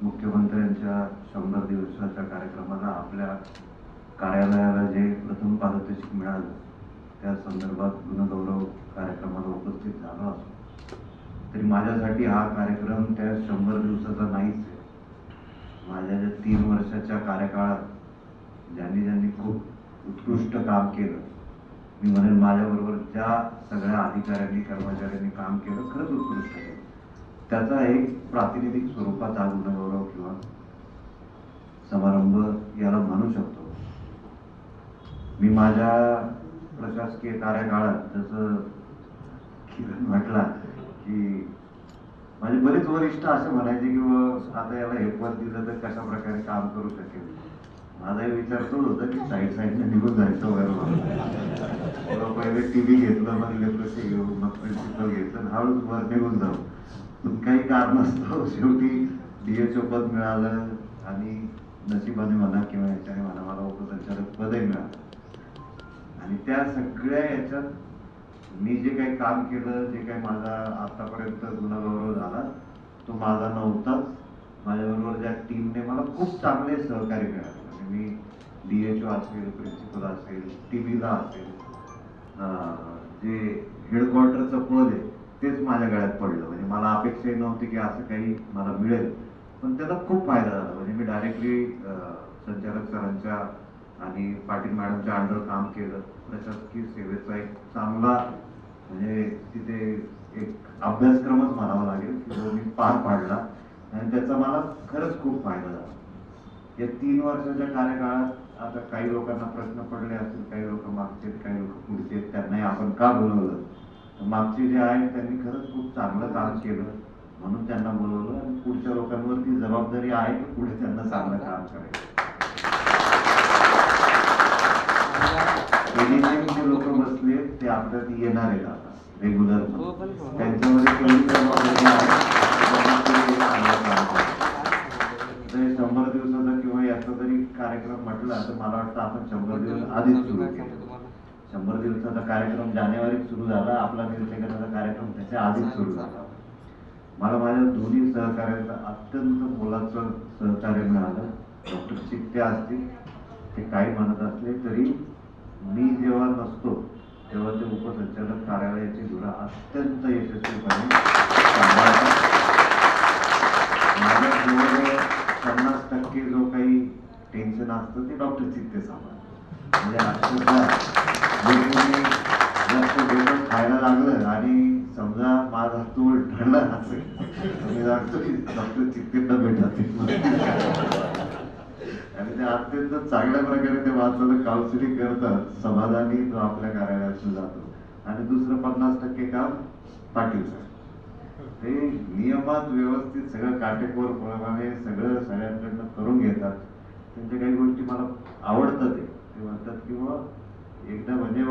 मुख्यमंत्र्यांच्या 100 दिवसाच्या कार्यक्रमाला आपल्या कार्यालयाला जे प्रथम पारितोषिक मिळालं त्या संदर्भात गुणगौरव कार्यक्रमाला उपस्थित झालो असो तरी माझ्यासाठी हा कार्यक्रम त्या 100 दिवसाचा नाहीच आहे. माझ्या ज्या 3 वर्षाच्या कार्यकाळात ज्यांनी खूप उत्कृष्ट काम केलं, मी म्हणेन माझ्याबरोबर ज्या सगळ्या अधिकाऱ्यांनी कर्मचाऱ्यांनी काम केलं खरंच उत्कृष्ट केलं, त्याचा एक प्रातिनिधिक स्वरूपात हा गुणगौरव किंवा समारंभ याला म्हणू शकतो. मी माझ्या प्रशासकीय कार्यकाळात जसं किरण म्हटला की माझे बरेच वरिष्ठ असे म्हणायचे की आता याला हे पद दिलं तर कशा प्रकारे काम करू शकेल. माझाही विचार तोच होता की साईडने निघून जायचं वगैरे. पहिले टीव्ही घेतलं, मग इलेक्ट्रिसिटी घेऊ, मग प्रिन्सिपल घेतलं, हळूच वर निघून जाऊ. पण काही कारणास्तव शेवटी DHO पद मिळालं आणि नशिबाने म्हणा किंवा याच्याने म्हणा मला उपसंचालक पदही मिळालं. आणि त्या सगळ्या याच्यात मी जे काही काम केलं, जे काही माझा आतापर्यंत गुणगौरव झाला तो माझा नव्हताच. माझ्याबरोबर ज्या टीमने मला खूप चांगले सहकार्य मिळाले. म्हणजे मी DHO असेल, प्रिन्सिपल असेल, TVला असेल, जे हेडक्वार्टरचं पद आहे तेच माझ्या गळ्यात पडलं. म्हणजे मला अपेक्षाही नव्हती की असं काही मला मिळेल, पण त्याचा खूप फायदा झाला. म्हणजे मी डायरेक्टली संचालक सरांच्या आणि पाटील मॅडमच्या अंडर काम केलं. प्रशासकीय सेवेचा एक चांगला म्हणजे तिथे एक अभ्यासक्रमच म्हणावा लागेल की जो मी पार पाडला आणि त्याचा मला खरंच खूप फायदा झाला. या 3 वर्षाच्या कार्यकाळात आता काही लोकांना प्रश्न पडले असतील, काही लोक मागचे, काही लोक पुढचे, त्यांनाही आपण का बोलवलं. मागचे जे आहेत त्यांनी खरंच खूप चांगलं काम केलं म्हणून त्यांना बोलवलं आणि पुढच्या लोकांवरती जबाबदारी आहे की पुढे त्यांना चांगलं काम करायचं. जे लोक बसले ते आपल्यात येणार आहेत आता रेग्युलर, त्यांच्यामध्ये पहिली जबाबदारी आहे 100 दिवसाचा किंवा याचा जरी कार्यक्रम म्हटला तर मला वाटतं आपण 100 दिवस आधीच सुरू केलं. 100 दिवसाचा कार्यक्रम जानेवारीत सुरू झाला, आपला निर्देशनाचा कार्यक्रम त्याच्या आधीच सुरू झाला. मला माझ्या दोन्ही सहकार्याचं अत्यंत मोलाचं सहकार्य मिळालं. डॉक्टर चित्ते असतील, ते काही म्हणत असले तरी मी जेव्हा नसतो तेव्हा ते उपसंचालक कार्यालयाची धुरा अत्यंत यशस्वीपणे सांभाळतात. माझ्या जवळ 50% जो काही टेन्शन असतं ते डॉक्टर चित्ते सांभाळतात. म्हणजे अक्षरशः जास्त जेवण खायला लागलं आणि समजा माझा तोल ठरला असेल मी जातो की डॉक्टर चित्तेंना भेटत आणि ते अत्यंत चांगल्या प्रकारे ते माणसाचं काउन्सिलिंग करतात. समाधानी तो आपल्या कार्यालयातून जातो. आणि दुसरं 50% काम पाटील साहेब, ते नियमात व्यवस्थित सगळं काटेकोर प्रमाणे सगळं सगळ्यांकडनं करून घेतात. त्यांच्या काही गोष्टी मला आवडतात. ते म्हणतात की एकदा म्हणजे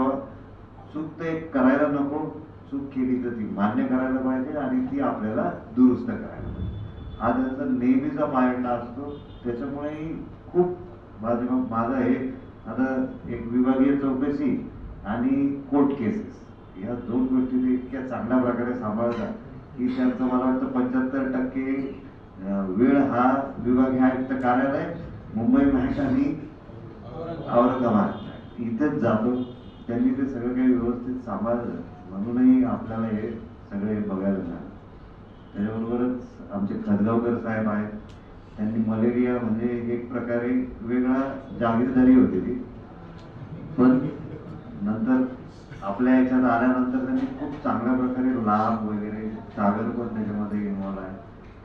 चूक ते करायला नको, चूक केली तर ती मान्य करायला पाहिजे आणि ती आपल्याला दुरुस्त करायला पाहिजे. हा त्यांचा नेहमीचा पायंडा असतो. त्याच्यामुळे खूप माझं हे आता एक विभागीय चौकशी आणि कोर्ट केसेस या 2 गोष्टी ते इतक्या चांगल्या प्रकारे सांभाळतात की त्यांचं मला वाटतं 75% वेळ हा विभागीय आयुक्त कार्यालय, मुंबई मॅट आणि औरंगाबाद इथेच जातो. त्यांनी ते सगळं काही व्यवस्थित सांभाळलं म्हणूनही आपल्याला हे सगळे बघायला मिळालं. त्याच्याबरोबरच आमचे खदगावकर साहेब आहेत, त्यांनी मलेरिया म्हणजे एक प्रकारे वेगळा जागीरदारी होती ती, पण नंतर आपल्या याच्यात आल्यानंतर त्यांनी खूप चांगल्या प्रकारे लाभ वगैरे, सागर पण त्याच्यामध्ये इन्व्हॉल्व आहे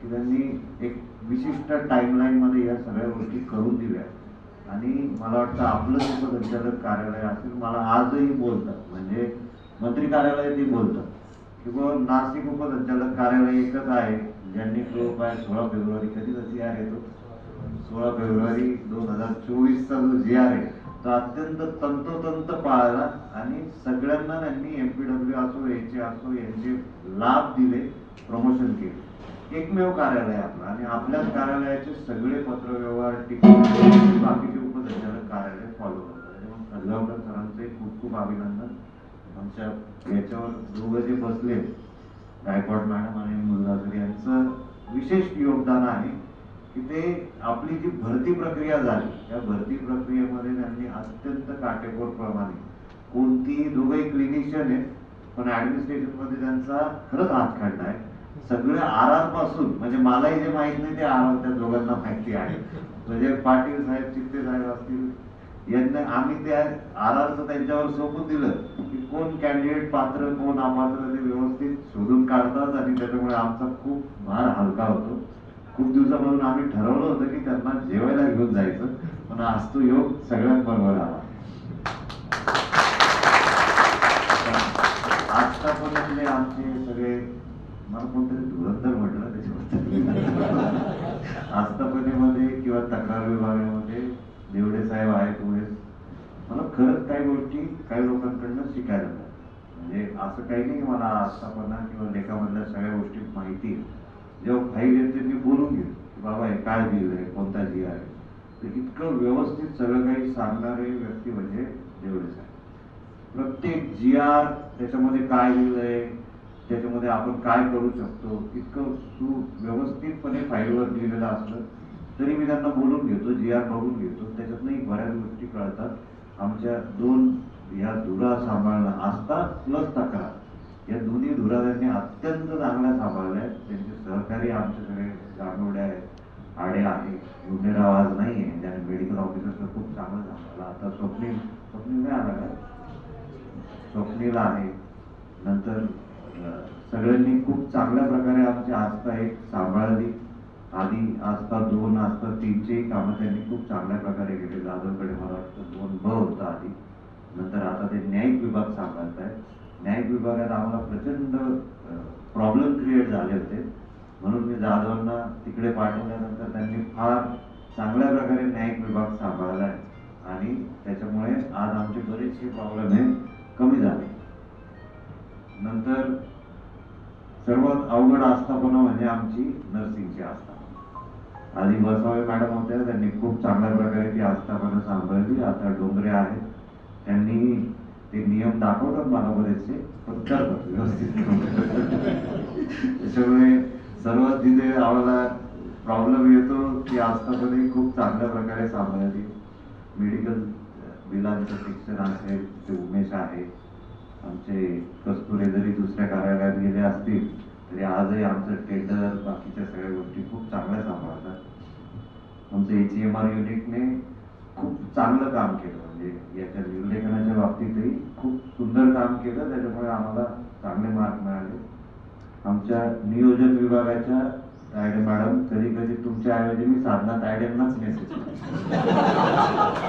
की त्यांनी एक विशिष्ट टाइमलाईन मध्ये या सगळ्या गोष्टी करून दिल्या. आणि मला वाटतं आपलं उपसंचालक कार्यालय असेल, मला आजही बोलतात म्हणजे मंत्री कार्यालयातही बोलतात किंवा नाशिक उपसंचालक कार्यालय एकच आहे ज्यांनी 16 फेब्रुवारी कधी GR येतो 16 फेब्रुवारी 2024चा जो GR आहे तो अत्यंत तंतोतंत पाळला आणि सगळ्यांना त्यांनी MPW असो, HA असो यांचे लाभ दिले, प्रमोशन केले. एकमेव कार्यालय आपलं आणि आपल्याच कार्यालयाचे सगळे पत्रव्यवहार टिकीट बाकीचे उपसंचालक कार्यालय फॉलो करतात. खदगावकर सरांचे खूप खूप अभिनंदन. आमच्या याच्यावर दोघं जे बसले गायकवाड मॅडम आणि मुल्लासर यांचं विशेष योगदान आहे की ते आपली जी भरती प्रक्रिया झाली त्या भरती प्रक्रियेमध्ये त्यांनी अत्यंत काटेकोरप्रमाणे कोणतीही, दोघंही क्लिनिशियन आहेत पण ऍडमिनिस्ट्रेशन मध्ये त्यांचा खरंच हात खंड आहे. सगळे आर पासून, म्हणजे मलाही जे माहित नाही ते आर त्या दोघांना माहिती आहे. म्हणजे पाटील साहेब, चित्ते साहेब असतील, यांना आम्ही त्या आरचं त्यांच्यावर सोपून दिलं की कोण कॅन्डिडेट पात्र कोण अपात्र ते व्यवस्थित शोधून काढतात आणि त्याच्यामुळे आमचा खूप भार हलका होतो. खूप दिवसापासून आम्ही ठरवलं होतं की त्यांना जेवायला घेऊन जायचं, पण आज तो योग सगळ्यात बरोबर आला. आतापर्यंतले आमचे सगळे, मला कोणतरी धुरंधर म्हटलं त्याच्याबद्दल, आस्थापनेमध्ये किंवा तक्रार विभागामध्ये देवडे साहेब आहेत वगैरे, मला खरंच काही गोष्टी काही लोकांकडनं शिकायला मिळाल्या. म्हणजे असं काही नाही की मला आस्थापना किंवा लेखामधल्या सगळ्या गोष्टी माहिती आहे. जेव्हा फाईल येते मी बोलून घेतो की बाबा हे काय बिल आहे, कोणता जी आहे, तर इतकं व्यवस्थित सगळं काही सांगणारे व्यक्ती म्हणजे देवडे साहेब. प्रत्येक जी आर त्याच्यामध्ये काय लिहिलंय, त्याच्यामध्ये आपण काय करू शकतो, इतकं सुव्यवस्थितपणे फाईलवर लिहिलेलं असतं. तरी मी त्यांना बोलून घेतो, जी आर बघून घेतो, त्याच्यातनंही बऱ्याच गोष्टी कळतात. आमच्या दोन या धुरा सांभाळणं, आस्था प्लस तक्रार, या दोन्ही धुरा त्यांनी अत्यंत चांगल्या सांभाळल्या आहेत. त्यांचे सहकारी आमचे सगळे गांगोडे आहेत, आडे आहे, गुन्हेराव आज नाही आहे, त्याने मेडिकल ऑफिसरचं खूप चांगलं सांभाळलं. आता स्वप्नील नाही आला का, स्वप्नील आहे. नंतर सगळ्यांनी खूप चांगल्या प्रकारे आमची आस्था एक सांभाळली. आधी आस्था 2, आस्था 3चे कामं त्यांनी खूप चांगल्या प्रकारे केले. जाधवकडे मला वाटतं 2 होता आधी, नंतर आता ते न्यायिक विभाग सांभाळत आहेत. न्यायिक विभागात आम्हाला प्रचंड प्रॉब्लेम क्रिएट झाले होते, म्हणून मी जाधवांना तिकडे पाठवल्यानंतर त्यांनी फार चांगल्या प्रकारे न्यायिक विभाग सांभाळला आहे आणि त्याच्यामुळे आज आमचे बरेचसे प्रॉब्लेम हे कमी झाले. नंतर सर्वात अवघड आस्थापना म्हणजे आमची नर्सिंगची आस्थापना. आधी बसवावे मॅडम होत्या, त्यांनी खूप चांगल्या प्रकारे ती आस्थापना सांभाळली. आता डोंगरे आहेत, त्यांनी ते नियम दाखवतात मला बरेचसे, पण करतात व्यवस्थित. त्याच्यामुळे सर्वात जिथे आम्हाला प्रॉब्लेम येतो ती आस्थापना खूप चांगल्या प्रकारे सांभाळली. मेडिकल बिलांचं शिक्षण असेल ते उमेश आहे. आमचे कस्तुरे जरी दुसऱ्या कार्यालयात गेले असतील तरी आजही आमचं टेंडर बाकीच्या सगळ्या गोष्टी खूप चांगल्या सांभाळतात. आमचं HMR युनिटने खूप चांगलं काम केलं, म्हणजे याच्या निर्लेखनाच्या बाबतीतही खूप सुंदर काम केलं, त्याच्यामुळे आम्हाला चांगले मार्क मिळाले. आमच्या नियोजन विभागाच्या तायडे मॅडम, कधी कधी तुमच्या ऐवजी मी साधना तायडेंनाच मेसेज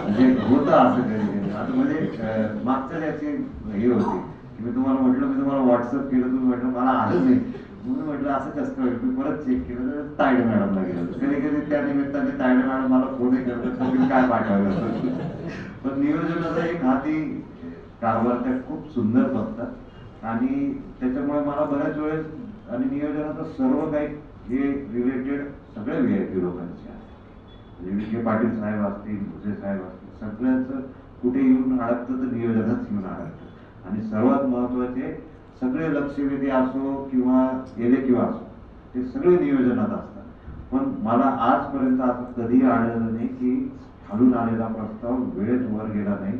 म्हणजे होतं असं कधी कधी. आता म्हणजे मागच्या त्याची हे होती की मी तुम्हाला म्हटलं, मी तुम्हाला व्हॉट्सअप केलं, तुम्ही म्हटलं मला आलं नाही, म्हणून म्हटलं असं कसं होईल. मी परत चेक केलं तर तायडे मॅडमला गेलं. कधी कधी त्या निमित्ताने तायडे मॅडम मला फोनही करतात, तुम्ही काय पाठवलं. पण नियोजनाचा एक हाती कारभार त्या खूप सुंदर बघतात आणि त्याच्यामुळे मला बऱ्याच वेळेस, आणि नियोजनाचं सर्व काही हे रिलेटेड सगळे VIP लोकांचे आहे. म्हणजे विखे पाटील साहेब असतील, भुसे साहेब असतील, सगळ्यांचं कुठे येऊन अडकतं तर नियोजनात येऊन अडकतं. आणि सर्वात महत्वाचे, सगळे लक्षवेधी असो किंवा इलेक्टिव्ह असो, ते सगळे नियोजनात असतात. पण मला आजपर्यंत असं कधीही आढळलं नाही की खालून आलेला प्रस्ताव वेळेत वर गेला नाही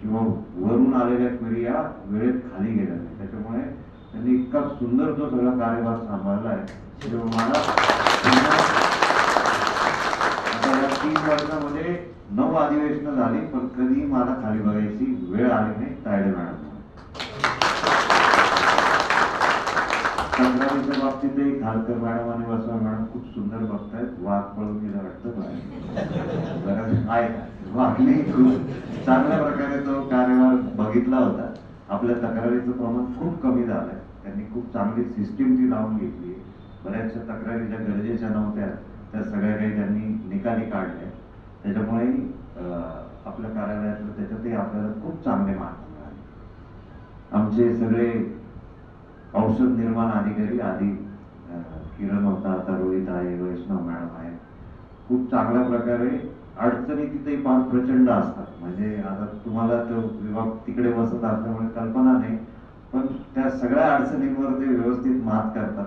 किंवा वरून आलेल्या क्वेरी वेळेत खाली गेल्या नाही. त्याच्यामुळे त्यांनी इतका सुंदर तो सगळा कार्यभार सांभाळला आहे. मला आता या 3 वर्षामध्ये 9 अधिवेशनं झाली, पण कधी मला खाली बघायची वेळ आली नाही तायडे मॅडम. तक्रारीच्या बाबतीतही खालकर मॅडम आणि वसवा मॅडम खूप सुंदर बघतायत. वाघ पळून गेलं वाटतं वाघने खूप चांगल्या प्रकारे तो कार्यभार बघितला होता. आपल्या तक्रारीचं प्रमाण खूप कमी झालंय. त्यांनी खूप चांगली सिस्टीम ती लावून घेतली. बऱ्याचशा तक्रारी ज्या गरजेच्या नव्हत्या त्या सगळ्या काही त्यांनी निकाली काढल्या. त्याच्यामुळे आपल्या कार्यालयातलं त्याच्यातही आपल्याला खूप चांगले मार्क मिळाले. आमचे सगळे औषध निर्माण अधिकारी, आधी किरण होता, आता रोहित आहे, वैष्णव मॅडम आहे, खूप चांगल्या प्रकारे. अडचणी तिथे फार प्रचंड असतात, म्हणजे आता तुम्हाला तो विभाग तिकडे बसत असल्यामुळे कल्पना नाही, पण त्या सगळ्या अडचणींवर ते व्यवस्थित मात करतात.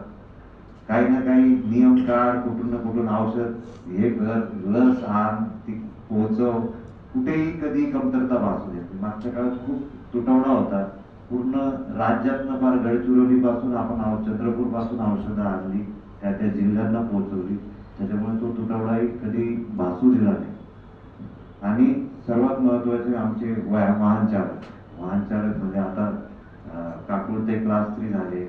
काही ना काही नियम काढ, कुठून ना कुठून औषध हे कर, लस आण, ती पोहोचव, कुठेही कधी कमतरता भासू देते. मागच्या काळात खूप तुटवडा होता. पूर्ण राज्यातनं फार गडचिरोली पासून आपण चंद्रपूर पासून औषधं आणली, त्या त्या जिल्ह्यांना पोहोचवली. त्याच्यामुळे तो तुटवडाही कधी भासू दिला नाही. आणि सर्वात महत्वाचे आमचे वाहन चालक म्हणजे आता काकुळते क्लास 3 झाले,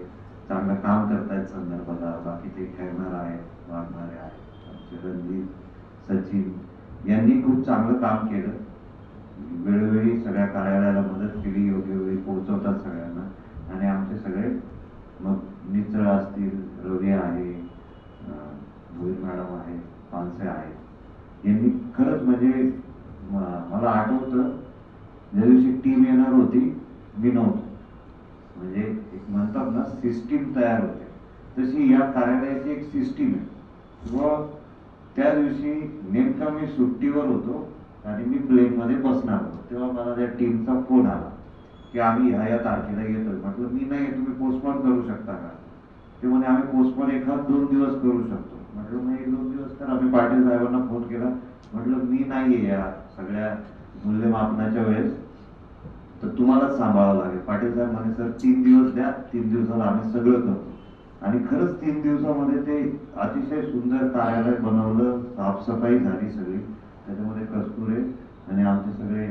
चांगलं काम करतायत संदर्भाला. बाकीचे खेळणार आहेत, वागणारे आहेत. आमचे रणजित, सचिन यांनी खूप चांगलं काम केलं. वेळोवेळी सगळ्या कार्यालयाला मदत केली, योग्य वेळी पोहोचवतात सगळ्यांना. आणि आमचे सगळे मग निचळ असतील, रवी आहे, भोईर मॅडम आहे, पानसे आहे, यांनी खरंच म्हणजे मला आठवतं ज्या दिवशी टीम येणार होती मी नव्हतो. म्हणजे एक म्हणतात ना सिस्टीम तयार होते, तशी या कार्यालयाची एक सिस्टीम आहे. व त्या दिवशी नेमका मी सुट्टीवर होतो आणि मी प्लेनमध्ये बसणार होतो, तेव्हा मला त्या टीमचा फोन आला की आम्ही ह्या तारखेला येतोय. म्हटलं मी नाही, तुम्ही पोस्टपोन करू शकता का? ते म्हणे आम्ही पोस्टपोन 1-2 दिवस करू शकतो. म्हटलं नाही, 1-2 दिवस तर आम्ही पाटील साहेबांना फोन केला. म्हटलं मी नाहीये या सगळ्या मूल्यमापनाच्या वेळेस, तर तुम्हालाच सांभाळावं लागेल. पाटील साहेब म्हणे सर 3 दिवस द्या, 3 दिवसाला आम्ही सगळं करतो. आणि खरंच 3 दिवसामध्ये ते अतिशय सुंदर कार्यालय बनवलं, साफसफाई झाली सगळी. त्याच्यामध्ये कस्तुरे आणि आमचे सगळे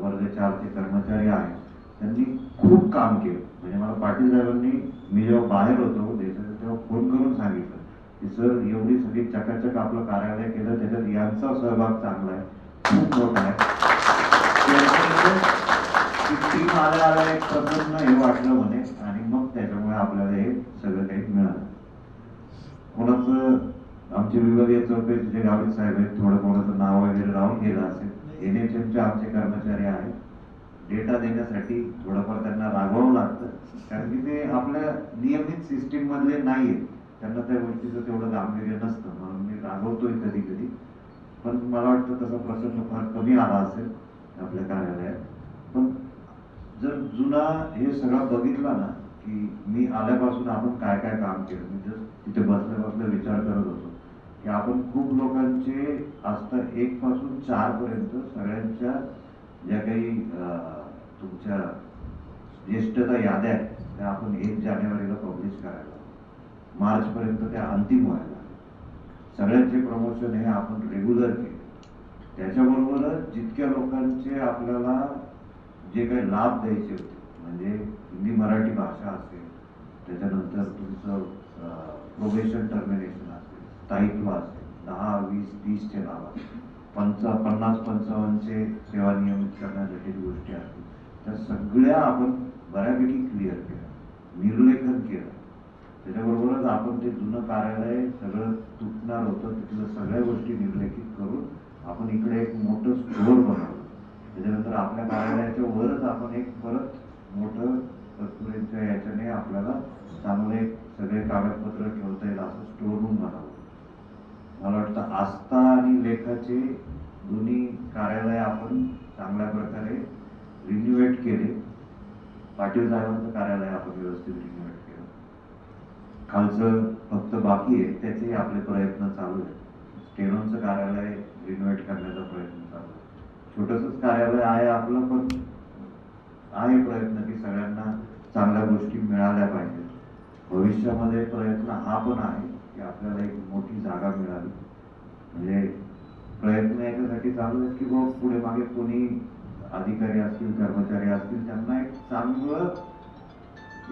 वर्ग 4चे कर्मचारी आहेत, त्यांनी खूप काम केलं. म्हणजे मला पाटील साहेबांनी, मी जेव्हा बाहेर होतो देशात तेव्हा फोन करून सांगितलं की सर एवढी सगळी चकाचक आपलं कार्यालय केलं, त्याच्यात यांचा सहभाग चांगला आहे, खूप मोठा आहे. टीम आल्या एक प्रसन्न हे वाटलं म्हणे. आणि मग त्याच्यामुळे आपल्याला हे सगळं काही मिळालं. कोणाचं आमचे विभागीय चौकशी जे गावित साहेब आहेत, थोडं कोणाचं नाव वगैरे राहून गेलं असेल. NHMचे आमचे कर्मचारी आहेत, डेटा देण्यासाठी थोडंफार त्यांना रागवावं लागतं, कारण की ते आपल्या नियमित सिस्टीम मधले नाहीये, त्यांना त्या गोष्टीचं तेवढं गांभीर्य नसतं, म्हणून मी रागवतोय कधी कधी. पण मला वाटतं तसा प्रसंग फार कमी आला असेल आपल्या कार्यालयात. पण जर जुना हे सगळं बघितला ना, की मी आल्यापासून आपण काय काय काम केलं, मी जस्ट तिथे बसल्या बसल्या विचार करत होतो की आपण खूप लोकांचे आता 1 पासून 4 पर्यंत सगळ्यांच्या ज्या काही तुमच्या ज्येष्ठता याद्या आहेत त्या आपण 1 जानेवारीला पब्लिश करायला, मार्च पर्यंत त्या अंतिम व्हायला. सगळ्यांचे प्रमोशन हे आपण रेग्युलर केले. त्याच्याबरोबरच जितक्या लोकांचे आपल्याला जे काही लाभ द्यायचे होते, म्हणजे हिंदी मराठी भाषा असेल, त्याच्यानंतर तुमचं प्रोबेशन टर्मिनेशन असेल, स्थायित्व असेल, 10, 20, 30चे लाभ असतील, 50-55चे सेवा नियमित करण्यासाठी गोष्टी असतील, त्या सगळ्या आपण बऱ्यापैकी क्लिअर केल्या, निर्लेखन केलं. त्याच्याबरोबरच आपण ते जुनं कार्यालय सगळं तुटणार होतं, तिथलं सगळ्या गोष्टी निर्लेखित करून आपण इकडे एक मोठं स्टोअर बनवलं. त्याच्यानंतर आपल्या कार्यालयाच्या वरच आपण एक परत मोठं कस्तुरेंच्या याच्याने आपल्याला चांगले सगळे कागदपत्र ठेवता येईल असं स्टोअर रूम बनवलं. मला वाटतं आस्था आणि लेखाचे दोन्ही कार्यालय आपण चांगल्या प्रकारे रिन्युएट केले. पाटील साहेबांचं कार्यालय आपण व्यवस्थित रिन्युएट केलं. खालचं फक्त बाकी आहे, त्याचे आपले प्रयत्न चालू आहेत. स्टेनोचं कार्यालय रिन्युएट करण्याचा प्रयत्न चालू आहे. छोटंसंच कार्यालय आहे आपलं, पण आहे प्रयत्न की सगळ्यांना चांगल्या गोष्टी मिळाल्या पाहिजेत. भविष्यामध्ये प्रयत्न हा पण आहे की आपल्याला एक मोठी जागा मिळावी. म्हणजे प्रयत्न याच्यासाठी चालू आहेत की बाबा पुढे मागे कोणी अधिकारी असतील, कर्मचारी असतील, त्यांना एक चांगलं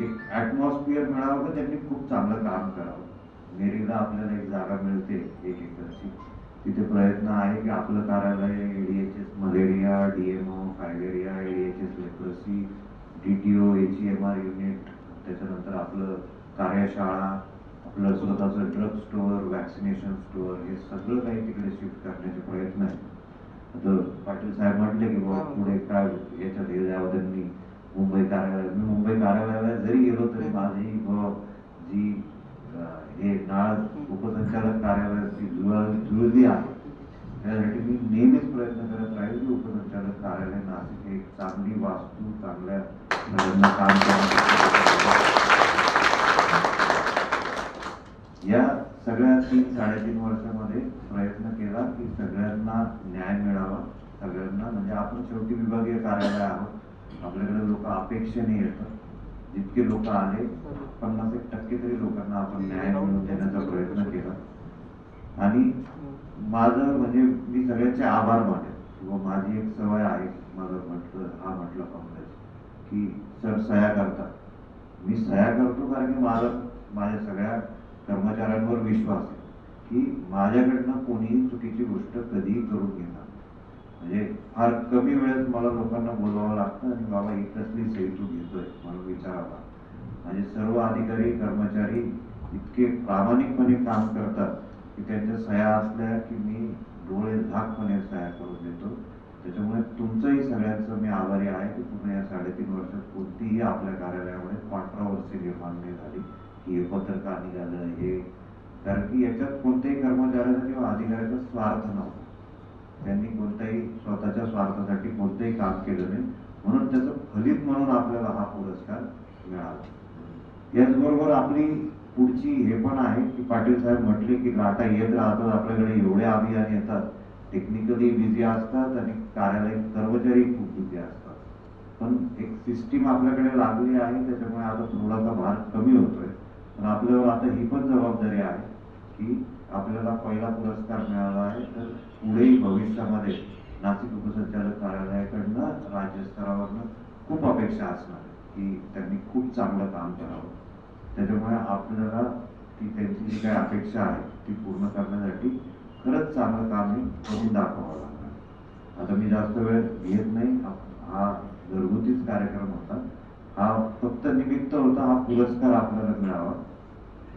एक ॲटमॉस्फिअर मिळावं का त्यांनी खूप चांगलं काम करावं. मेरीला आपल्याला एक जागा मिळते 1 एकरची, तिथे प्रयत्न आहे की आपलं कार्यालय ADHS malaria, DMO filaria, ADHS leprosy, DTO, HEMR unit, त्याच्यानंतर आपलं कार्यशाळा, आपलं स्वतःचं ड्रग स्टोअर, वॅक्सिनेशन स्टोअर, हे सगळं काही तिकडे शिफ्ट करण्याचे प्रयत्न आहेत. आता पाटील साहेब म्हटले की बाबा पुढे काय याच्यात हे द्यावं त्यांनी मुंबई कार्यालय. मी मुंबई कार्यालयाला जरी गेलो तरी माझी जी हे नाळ उपसंचालक कार्यालयाची जुळली आहे, त्यासाठी मी नेहमीच प्रयत्न करत राहील की उपसंचालक कार्यालय नाशिक एक चांगली वास्तू, चांगल्या काम करण्यासाठी. या सगळ्या 3-3.5 वर्षामध्ये प्रयत्न केला की सगळ्यांना न्याय मिळावा, सगळ्यांना. म्हणजे आपण शेवटी विभागीय कार्यालय आहोत, आपल्याकडे लोक अपेक्षेने येतात. जितके लोक आले 50% तरी लोकांना आपण न्याय मिळवून देण्याचा प्रयत्न केला. आणि माझं म्हणजे मी सगळ्यांचे आभार मानेन किंवा माझी एक सवय आहे, माझं म्हटलं काँग्रेस की सर सह्या करतात. मी सह्या करतो कारण की माझ्या सगळ्या कर्मचाऱ्यांवर विश्वास आहे की माझ्याकडनं कोणीही चुकीची गोष्ट कधीही करून घेणार. म्हणजे फार कमी वेळेत मला लोकांना बोलवावं लागतं आणि बाबा ही कसली सही तू घेतोय म्हणून विचारावं. म्हणजे सर्व अधिकारी कर्मचारी इतके प्रामाणिकपणे काम करतात की त्यांच्या सह्या असल्या की मी डोळे झाकपणे सह्या करून देतो. त्याच्यामुळे तुमचंही सगळ्यांचं मी आभारी आहे की पूर्ण या 3.5 वर्षात कोणतीही आपल्या कार्यालयामध्ये कॉन्ट्रावर्सी निर्माण नाही झाली की हे पत्रकार निघालं हे. कारण की याच्यात कोणत्याही कर्मचाऱ्याचा किंवा अधिकाऱ्याचा स्वार्थ नव्हता. त्यांनी कोणत्याही स्वतःच्या स्वार्थासाठी कोणतंही काम केलं नाही, म्हणून त्याचं फलित म्हणून आपल्याला हा पुरस्कार मिळाला. याचबरोबर आपली पुढची हे पण आहे की पाटील साहेब म्हटले की लाटा येत राहतात, आपल्याकडे एवढे अभियान येतात, टेक्निकली बिझी असतात आणि कार्यालयीन कर्मचारी खूप बिझी असतात. पण एक सिस्टीम आपल्याकडे लागली आहे, त्याच्यामुळे आता थोडासा भार कमी होतोय. पण आपल्यावर आता ही पण जबाबदारी आहे की आपल्याला पहिला पुरस्कार मिळाला आहे, तर पुढेही भविष्यामध्ये नाशिक उपसंचालक कार्यालयाकडनं राज्यस्तरावरनं खूप अपेक्षा असणार की त्यांनी खूप चांगलं काम करावं. त्याच्यामुळे आपल्याला ती त्यांची जी काही अपेक्षा आहे ती पूर्ण करण्यासाठी खरंच चांगलं काम हे करून दाखवावं लागणार. आता मी जास्त वेळ घेत नाही. हा घरगुतीच कार्यक्रम होता, हा फक्त निमित्त होता हा पुरस्कार आपल्याला मिळावा.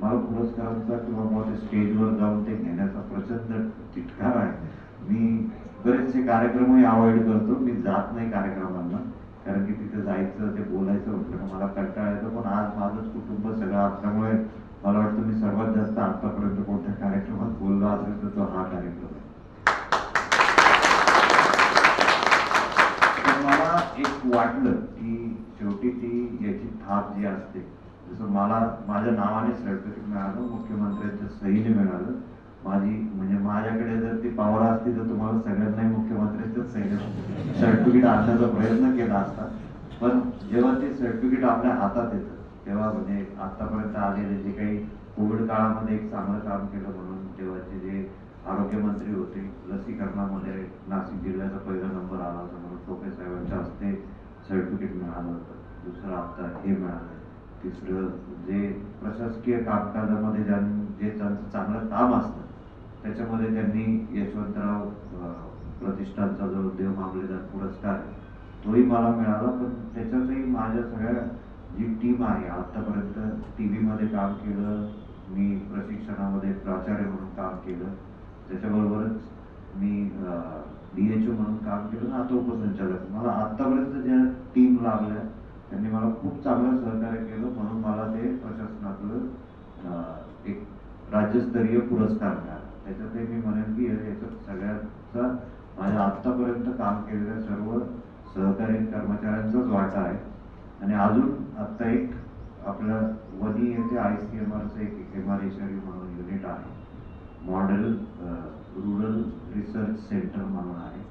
मला पुरस्कारांचा किंवा मग ते स्टेजवर जाऊन ते घेण्याचा प्रचंड तिटकार आहे. मी बरेचसे कार्यक्रमही अवॉइड करतो, मी जात नाही कार्यक्रमांना, कारण की तिथे जायचं ते बोलायचं म्हटलं का मला कंटाळा येतो. पण आज माझंच कुटुंब सगळं असल्यामुळे मला वाटतं मी सर्वात जास्त आतापर्यंत कोणत्या कार्यक्रमात बोललो असेल तर तो हा कार्यक्रम आहे. तर मला एक वाटलं की शेवटी ती याची थाप जी असते, जसं मला माझ्या नावाने सर्टिफिकेट मिळालं, मुख्यमंत्र्यांच्या सहीने मिळालं. म्हणजे माझ्याकडे जर ती पॉवर असती तर तुम्हाला सगळ्यांनाही मुख्यमंत्र्यांच्या सहीने सर्टिफिकेट आणण्याचा प्रयत्न केला असता. पण जेव्हा ते सर्टिफिकेट आपल्या हातात येतं तेव्हा म्हणजे आतापर्यंत आलेले जे काही कोविड काळामध्ये एक चांगलं काम केलं म्हणून तेव्हाचे जे आरोग्यमंत्री होते, लसीकरणामध्ये नाशिक जिल्ह्याचा पहिला नंबर आला होता म्हणून टोपे साहेबांच्या हस्ते सर्टिफिकेट मिळालं होतं. दुसरं आता हे मिळालं. तिसरं जे प्रशासकीय कामकाजामध्ये जे त्यांचं चांगलं काम असतं त्याच्यामध्ये त्यांनी यशवंतराव प्रतिष्ठानचा जो देव मामलेदार पुरस्कार आहे तोही मला मिळाला. पण त्याच्यातही माझ्या सगळ्या जी टीम आहे, आतापर्यंत TV मध्ये काम केलं, मी प्रशिक्षणामध्ये प्राचार्य म्हणून काम केलं, त्याच्याबरोबरच मी DHO म्हणून काम केलं, आता उपसंचालक. मला आतापर्यंत ज्या टीम लागल्या त्यांनी मला खूप चांगलं सहकार्य केलं, म्हणून मला ते प्रशासनातलं एक राज्यस्तरीय पुरस्कार मिळाला. त्याच्यातही मी म्हणेन की याच्यात सगळ्यांचा माझ्या आतापर्यंत काम केलेल्या सर्व सहकारी कर्मचाऱ्यांचाच वाटा आहे. आणि अजून आता एक आपल्या वनी येथे ICMRचं एक MREश्वरी म्हणून युनिट आहे, मॉडेल रुरल रिसर्च सेंटर म्हणून आहे.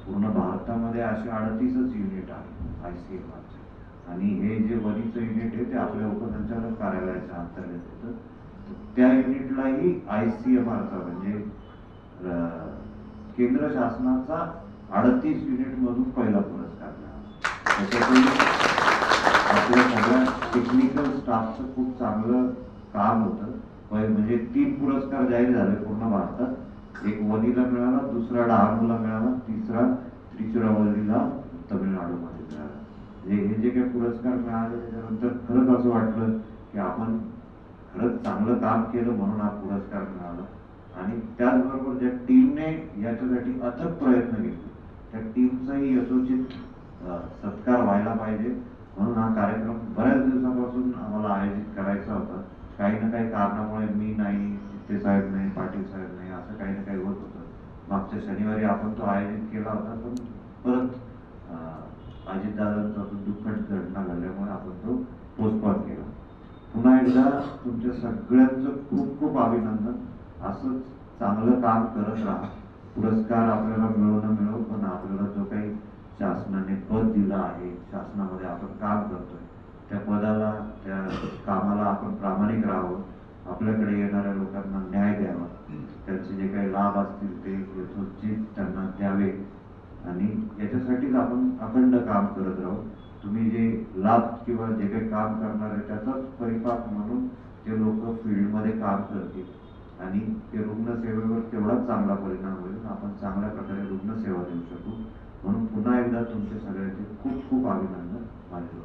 पूर्ण भारतामध्ये असे 38च युनिट आहे ICMRचे. आणि हे जे वनीचं युनिट आहे ते आपल्या उपसंचालक कार्यालयाच्या अंतर्गत येतं. त्या युनिटलाही ICMRचा म्हणजे केंद्र शासनाचा 38 युनिट मधून पहिला पुरस्कार मिळाला. त्याच्यातून आपल्या सगळ्या टेक्निकल स्टाफचं खूप चांगलं काम होतं. म्हणजे 3 पुरस्कार जाहीर झाले पूर्ण भारतात. एक वनीला मिळाला, दुसरा डहाणूला मिळाला, तिसरा त्रिचुरावल्लीला तमिळनाडूमध्ये मिळाला. म्हणजे हे जे काही पुरस्कार मिळाले त्याच्यानंतर खरंच असं वाटलं की आपण खरंच चांगलं काम केलं म्हणून हा पुरस्कार मिळाला. आणि त्याचबरोबर ज्या टीमने याच्यासाठी अथक प्रयत्न केले त्या टीमचाही यथोचित सत्कार व्हायला पाहिजे, म्हणून हा कार्यक्रम बऱ्याच दिवसापासून आम्हाला आयोजित करायचा होता. काही ना काही कारणामुळे मी नाही, चित्ते साहेब नाही, पाटील साहेब नाही, असं काही ना काही होत होतं. मागच्या शनिवारी आपण तो आयोजित केला होता, पण परत अजितदादांचा दुःखद घटना घडल्यामुळे आपण तो पोस्टपोन केला. पुन्हा एकदा तुमच्या सगळ्यांचं खूप खूप अभिनंदन. असंच चांगलं काम करत राहा. पुरस्कार आपल्याला मिळो न मिळो, पण आपल्याला जो काही शासनाने पद दिलं आहे, शासनामध्ये आपण काम करतोय, त्या पदाला, त्या कामाला आपण प्रामाणिक राहावं. आपल्याकडे येणाऱ्या लोकांना न्याय द्यावा. त्यांचे जे काही लाभ असतील ते यथोचित त्यांना द्यावे आणि याच्यासाठीच आपण अखंड काम करत राहू. तुम्ही जे लाभ किंवा जे काही काम करणार आहे त्याचाच परिपाक म्हणून ते लोक फील्डमध्ये काम करतील आणि ते रुग्णसेवेवर तेवढाच चांगला परिणाम होईल. आपण चांगल्या प्रकारे रुग्णसेवा देऊ शकू. म्हणून पुन्हा एकदा तुमच्या सगळ्यांचे खूप खूप अभिनंदन माझ्या